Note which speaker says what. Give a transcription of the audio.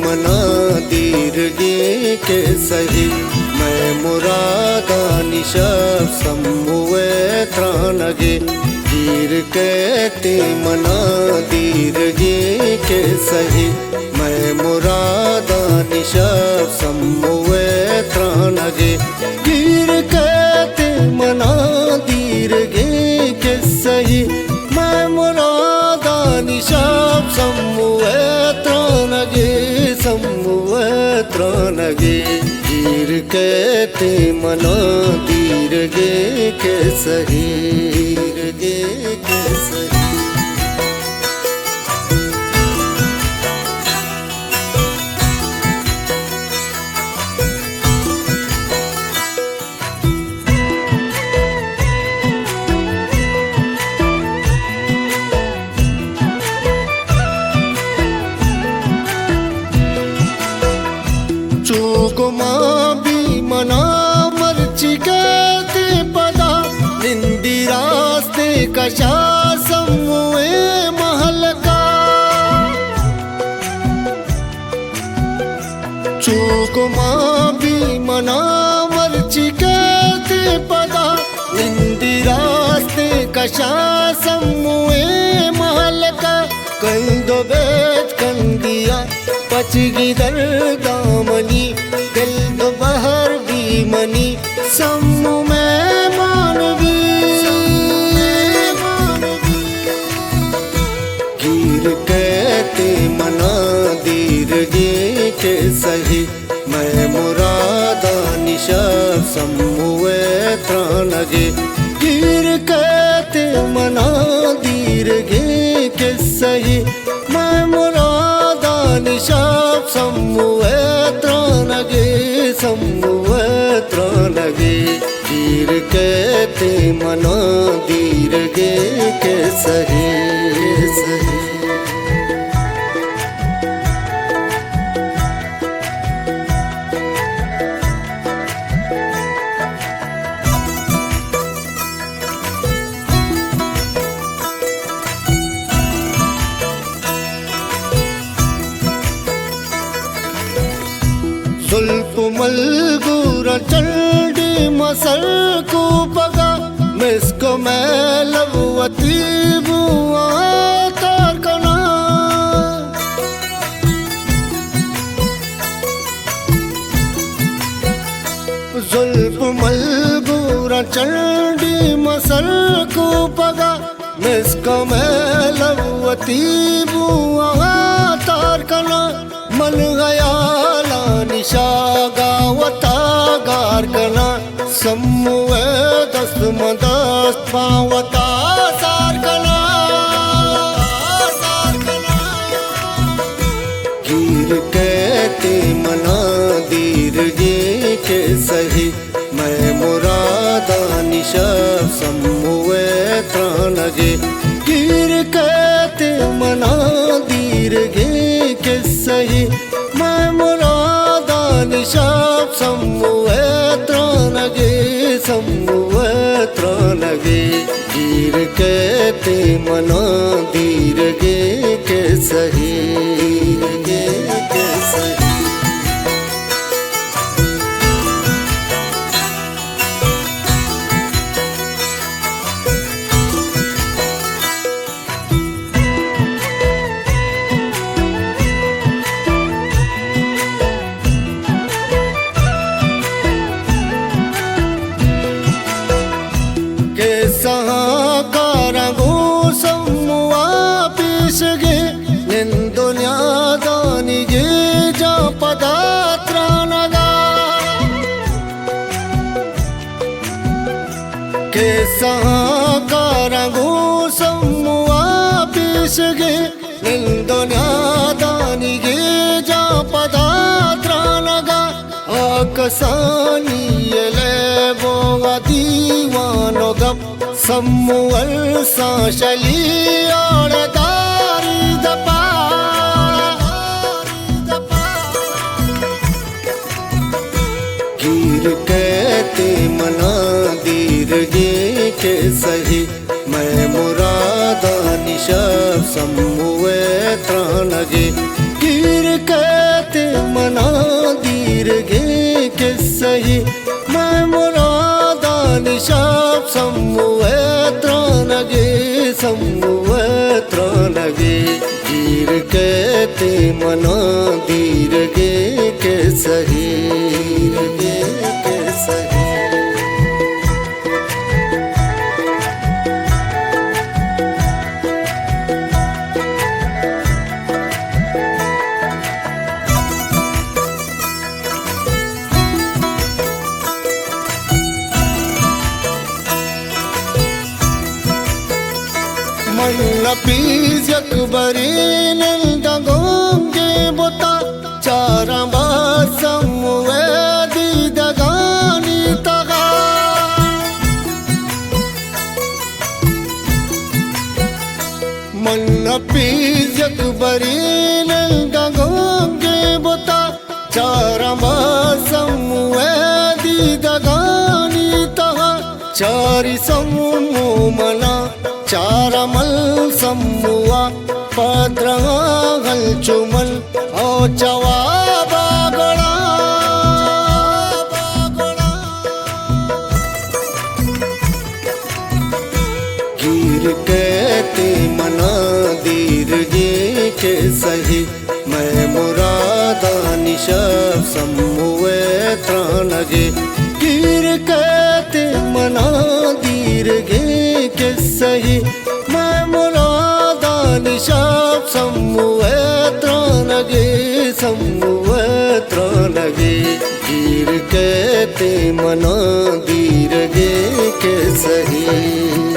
Speaker 1: मना दीर्घे के सही मैं मुरादा निशब सम्मुए त्रानगे दीर कहते मना दीर्घे के सही मैं मुरादा निशब सम्मुए त्रानगे दीर कहते मना दीर्घे के सही मैं मुरादा निशब सम्मुए त्रानगे दीर कहते मना दीर्घे के सही दीर्घे के सही चूकुमा भी मना मर्ची कहते पदा निंदी रास्ते कशा सम्मुए महल का चूकुमा भी मना मर्ची कहते पदा निंदी रास्ते कशा सम्मुए महल का कल दो बेच कंदिया पचगी दर दामनी दिल दो बहर भी मनी सम्मु में मानवी गिर कहते मना दीर्घे के सही मैं मुरादा निशब सम्मुए त्रानगे गिर कहते मना दीर्घे के सही मैं मुरादा निशब सम्मुए त्रानगे दीर कहते मना दीर्घे के सही सही जुल्फ मलगूरा चंडी मसल को पगा मिसको मैं लवती बुआ तार कना जुल्फ मलगूरा चंडी मसल को पगा मिसको मैं लवती बुआ तार कना मन गया निशा गावता गार कना सम्मुए दस्त मदस्त पावता सार कना गिर कहते मना दीर्घे के सही मैं मुरादा निशब सम्मुए त्रानगे गिर कहते मना दीर्घे के सही मैं मुरादा निशब सम्मुए त्रानगे गिर कहते मना दीर्घे के सही दीर्घे के सही ಸಹಕಾರಗೂ ಸಮ್ಮುವ ಪೀಸಗೆ ನಿಂದುನ್ಯಾದಾನಿಗೆ ಜಪದಾತ್ರಾನಗ ಕೆ ಸಹಕಾರಗೂ ಸಮ್ಮುವ ಪೀಸಗೆ ನಿಂದುನ್ಯಾದಾನಿಗೆ ಜಪದಾತ್ರಾನಗ ಆಕಸಾನಿಯಲೆ ಬೋವ ದೀವಾನೊಗಪ್ सम्मुअल साशली और दारी दपा गिर कहते मना दीर्घे के सही मैं मुरादा निशब सम्मुए त्रानगे गिर कहते कहते मना दीर्घे के सही, दीर्घे के सही। Malapis yakbarin el dagom ke bota charamba samwedi dagani taga Malapis yakbarin el dagom ke bota charamba samwedi dagani taga chari samumala चारमल सम्मुआ पद्रगल चुमल ओ चवाबा गड़ा गिर कहते मना दीर्घे के सही मैं मुरादा निशब सम्मुए त्रानगे गिर कहते मना दीर्घे के सही मैं मुरादा निशाब सम्मुए त्रानगे सम्मुए त्रानगे गिर कहते मना दीर्घे के सही।